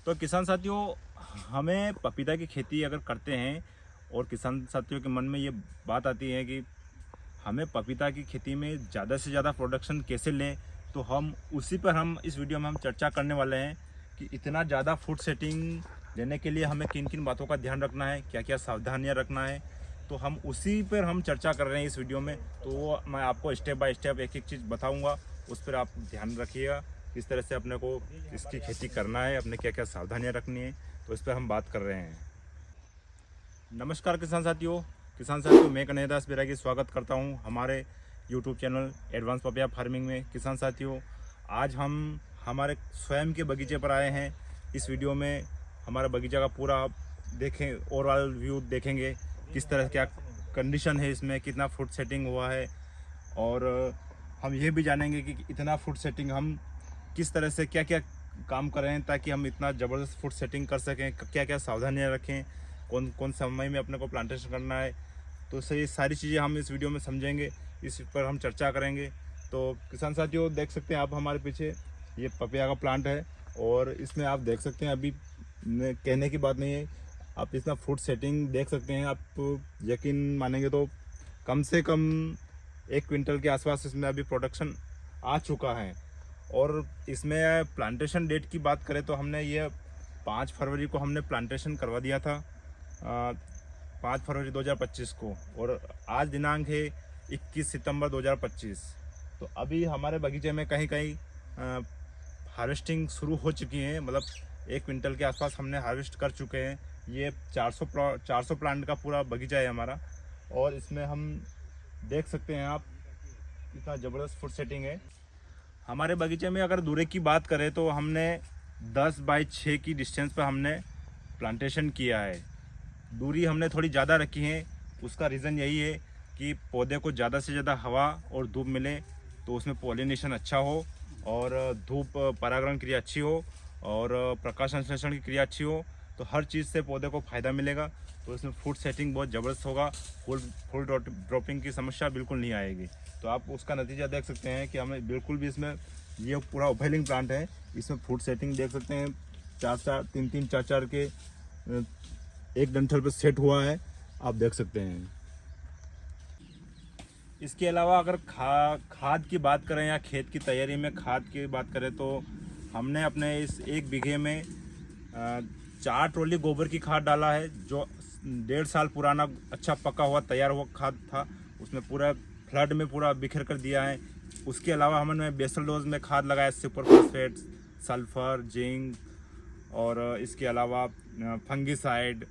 तो किसान साथियों, हमें पपीता की खेती अगर करते हैं और किसान साथियों के मन में ये बात आती है कि हमें पपीता की खेती में ज़्यादा से ज़्यादा प्रोडक्शन कैसे लें, तो हम उसी पर हम इस वीडियो में हम चर्चा करने वाले हैं कि इतना ज़्यादा फूड सेटिंग लेने के लिए हमें किन किन बातों का ध्यान रखना है, क्या क्या सावधानियां रखना है। तो हम उसी पर हम चर्चा कर रहे हैं इस वीडियो में। तो वो मैं आपको स्टेप बाय स्टेप एक एक चीज़ बताऊंगा, उस पर आप ध्यान रखिएगा किस तरह से अपने को इसकी खेती करना है, अपने क्या क्या सावधानियाँ रखनी है। तो इस पर हम बात कर रहे हैं। नमस्कार किसान साथियों, मैं कन्हैया दास बैरागी स्वागत करता हूं हमारे YouTube channel advance papaya farming में। किसान साथियों, आज हम हमारे स्वयं के बगीचे पर आए हैं। इस वीडियो में हमारा बगीचा का पूरा देखें, ओवरऑल व्यू देखेंगे, किस तरह क्या कंडीशन है इसमें, कितना फूड सेटिंग हुआ है, और हम ये भी जानेंगे कि इतना फूड सेटिंग हम किस तरह से क्या क्या काम कर रहे हैं ताकि हम इतना ज़बरदस्त फूड सेटिंग कर सकें, क्या क्या सावधानियाँ रखें, कौन कौन समय में अपने को प्लांटेशन करना है। तो ये सारी चीज़ें हम इस वीडियो में समझेंगे, इस पर हम चर्चा करेंगे। तो किसान साथियों, देख सकते हैं आप हमारे पीछे ये पपैया का प्लांट है, और इसमें आप देख सकते हैं, अभी कहने की बात नहीं है, आप इसमें फूड सेटिंग देख सकते हैं। आप यकीन मानेंगे तो कम से कम 1 क्विंटल के आसपास इसमें अभी प्रोडक्शन आ चुका है। और इसमें प्लांटेशन डेट की बात करें तो हमने ये 5 फरवरी को हमने प्लांटेशन करवा दिया था, 5 फरवरी 2025 को, और आज दिनांक है 21 सितंबर 2025। तो अभी हमारे बगीचे में कहीं कहीं हार्वेस्टिंग शुरू हो चुकी है, मतलब 1 क्विंटल के आसपास हमने हार्वेस्ट कर चुके हैं। ये 400 प्लांट का पूरा बगीचा है हमारा, और इसमें हम देख सकते हैं आप इतना ज़बरदस्त फूड सेटिंग है हमारे बगीचे में। अगर दूरी की बात करें तो हमने 10 बाई 6 की डिस्टेंस पर हमने प्लांटेशन किया है। दूरी हमने थोड़ी ज़्यादा रखी है, उसका रीज़न यही है कि पौधे को ज़्यादा से ज़्यादा हवा और धूप मिले, तो उसमें पॉलिनेशन अच्छा हो, और धूप परागण क्रिया अच्छी हो, और प्रकाश संश्लेषण की क्रिया अच्छी हो, तो हर चीज़ से पौधे को फ़ायदा मिलेगा। तो इसमें फूड सेटिंग बहुत ज़बरदस्त होगा, फुल ड्रॉपिंग की समस्या बिल्कुल नहीं आएगी। तो आप उसका नतीजा देख सकते हैं कि हमें बिल्कुल भी इसमें, ये पूरा ओवरलैपिंग प्लांट है, इसमें फूड सेटिंग देख सकते हैं, 3-4 के एक डंठल पर सेट हुआ है, आप देख सकते हैं। इसके अलावा अगर खाद की बात करें या खेत की तैयारी में खाद की बात करें, तो हमने अपने इस 1 बीघे में 4 ट्रॉली गोबर की खाद डाला है, जो 1.5 साल पुराना अच्छा पका हुआ तैयार हुआ खाद था। उसमें पूरा फ्लड में पूरा बिखेर कर दिया है। उसके अलावा हमने बेसल डोज में खाद लगाया, सुपर फॉस्फेट, सल्फर, जिंक, और इसके अलावा फंगिसाइड,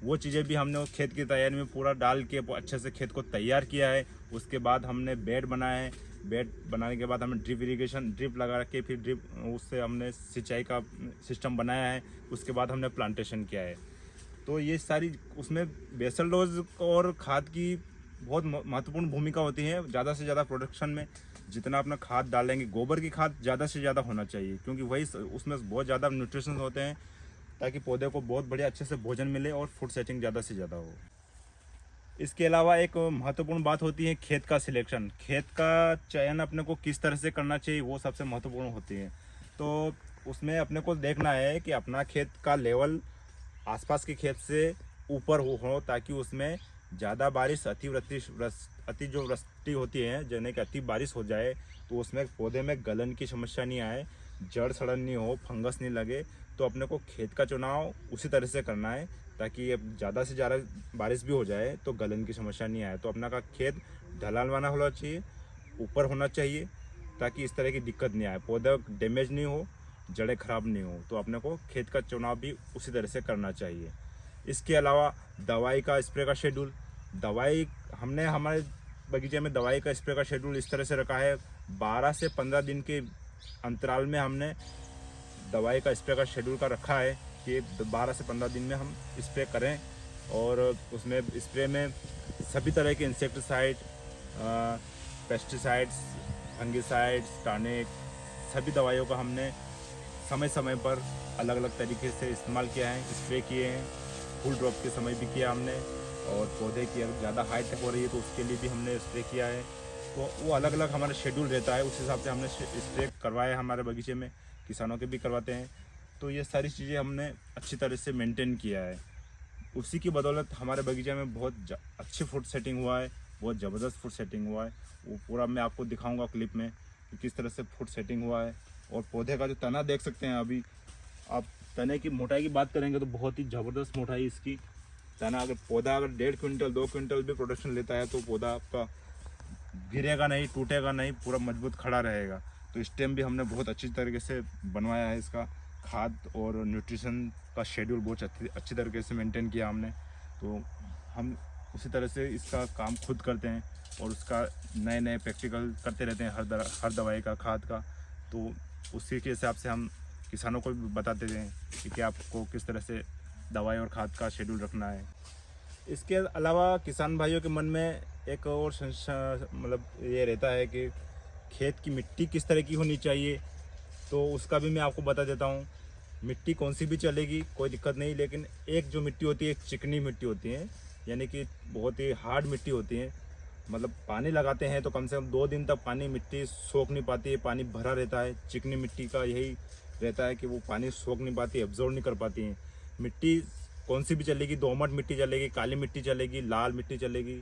वो चीज़ें भी हमने उस खेत की तैयारी में पूरा डाल के अच्छे से खेत को तैयार किया है। उसके बाद हमने बेड बनाया है, बेड बनाने के बाद हमने ड्रिप लगा के, फिर ड्रिप उससे हमने सिंचाई का सिस्टम बनाया है। उसके बाद हमने प्लांटेशन किया है। तो ये सारी उसमें बेसल डोज और खाद की बहुत महत्वपूर्ण भूमिका होती है। ज़्यादा से ज़्यादा प्रोडक्शन में जितना अपना खाद डालेंगे, गोबर की खाद ज़्यादा से ज़्यादा होना चाहिए, क्योंकि वही उसमें बहुत ज़्यादा न्यूट्रिशन होते हैं, ताकि पौधे को बहुत बढ़िया अच्छे से भोजन मिले और फूड सेटिंग ज़्यादा से ज़्यादा हो। इसके अलावा एक महत्वपूर्ण बात होती है खेत का सिलेक्शन, खेत का चयन अपने को किस तरह से करना चाहिए, वो सबसे महत्वपूर्ण होती है। तो उसमें अपने को देखना है कि अपना खेत का लेवल आसपास के खेत से ऊपर हो, ताकि उसमें ज़्यादा बारिश, अति जो वृष्टि होती है, यानी कि अति बारिश हो जाए, तो उसमें पौधे में गलन की समस्या नहीं आए, जड़ सड़न नहीं हो, फंगस नहीं लगे। तो अपने को खेत का चुनाव उसी तरह से करना है, ताकि अब ज़्यादा से ज़्यादा बारिश भी हो जाए तो गलन की समस्या नहीं आए। तो अपना का खेत ढलान वाला होना चाहिए, ऊपर होना चाहिए, ताकि इस तरह की दिक्कत नहीं आए, पौधा डैमेज नहीं हो, जड़ें खराब नहीं हो। तो अपने को खेत का चुनाव भी उसी तरह से करना चाहिए। इसके अलावा दवाई का स्प्रे का शेड्यूल, दवाई हमने हमारे बगीचे में दवाई का स्प्रे का शेड्यूल इस तरह से रखा है, 12 से 15 दिन के अंतराल में हमने दवाई का स्प्रे का शेड्यूल का रखा है कि 12 से 15 दिन में हम स्प्रे करें। और उसमें स्प्रे में सभी तरह के इंसेक्टिसाइड, पेस्टिसाइड्स, फंगिसाइड्स, टॉनिक, सभी दवाइयों का हमने समय समय पर अलग अलग तरीके से इस्तेमाल किया है, स्प्रे किए हैं। फुल ड्रॉप के समय भी किया हमने, और पौधे की अगर ज़्यादा हाइट हो रही है तो उसके लिए भी हमने स्प्रे किया है। तो वो अलग अलग हमारा शेड्यूल रहता है, उस हिसाब से हमने स्प्रे करवाया है हमारे बगीचे में, किसानों के भी करवाते हैं। तो ये सारी चीज़ें हमने अच्छी तरह से मेंटेन किया है। उसी की बदौलत हमारे बगीचे में बहुत अच्छी फूड सेटिंग हुआ है, बहुत ज़बरदस्त फूड सेटिंग हुआ है। वो पूरा मैं आपको दिखाऊंगा क्लिप में कि किस तरह से फूड सेटिंग हुआ है। और पौधे का जो तना देख सकते हैं, अभी आप तने की मोटाई की बात करेंगे तो बहुत ही ज़बरदस्त मोटाई इसकी। तना अगर पौधा अगर 1.5 क्विंटल 2 क्विंटल भी प्रोडक्शन लेता है तो पौधा आपका गिरेगा नहीं, टूटेगा नहीं, पूरा मजबूत खड़ा रहेगा। तो स्टेम भी हमने बहुत अच्छी तरीके से बनवाया है। इसका खाद और न्यूट्रिशन का शेड्यूल बहुत अच्छी तरीके से मेंटेन किया हमने। तो हम उसी तरह से इसका काम खुद करते हैं और उसका नए नए प्रैक्टिकल करते रहते हैं हर दवाई का, खाद का। तो उसी के हिसाब से हम किसानों को भी बताते हैं कि आपको किस तरह से दवाई और खाद का शेड्यूल रखना है। इसके अलावा किसान भाइयों के मन में एक और मतलब ये रहता है कि खेत की मिट्टी किस तरह की होनी चाहिए, तो उसका भी मैं आपको बता देता हूँ। मिट्टी कौन सी भी चलेगी, कोई दिक्कत नहीं, लेकिन एक जो मिट्टी होती है, एक चिकनी मिट्टी होती है, यानी कि बहुत ही हार्ड मिट्टी होती है। मतलब पानी लगाते हैं तो कम से कम 2 दिन तक पानी मिट्टी सोख नहीं पाती है, पानी भरा रहता है। चिकनी मिट्टी का यही रहता है कि वो पानी सोख नहीं पाती, एब्जॉर्ब नहीं कर पाती है। मिट्टी कौन सी भी चलेगी, दोमट मिट्टी चलेगी, काली मिट्टी चलेगी, लाल मिट्टी चलेगी,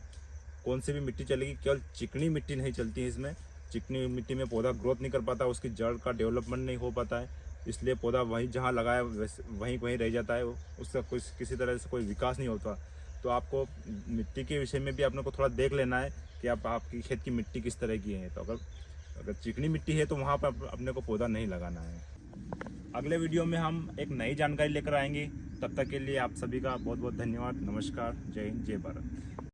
कौन सी भी मिट्टी चलेगी, केवल चिकनी मिट्टी नहीं चलती है इसमें। चिकनी मिट्टी में पौधा ग्रोथ नहीं कर पाता, उसकी जड़ का डेवलपमेंट नहीं हो पाता है, इसलिए पौधा वहीं जहाँ लगाया वहीं रह जाता है, उसका कोई किसी तरह से कोई विकास नहीं होता। तो आपको मिट्टी के विषय में भी आपने को थोड़ा देख लेना है कि आपकी खेत की मिट्टी किस तरह की है। तो अगर चिकनी मिट्टी है तो वहाँ पर अपने को पौधा नहीं लगाना है। अगले वीडियो में हम एक नई जानकारी लेकर आएंगे। तब तक के लिए आप सभी का बहुत बहुत धन्यवाद। नमस्कार, जय हिंद, जय भारत।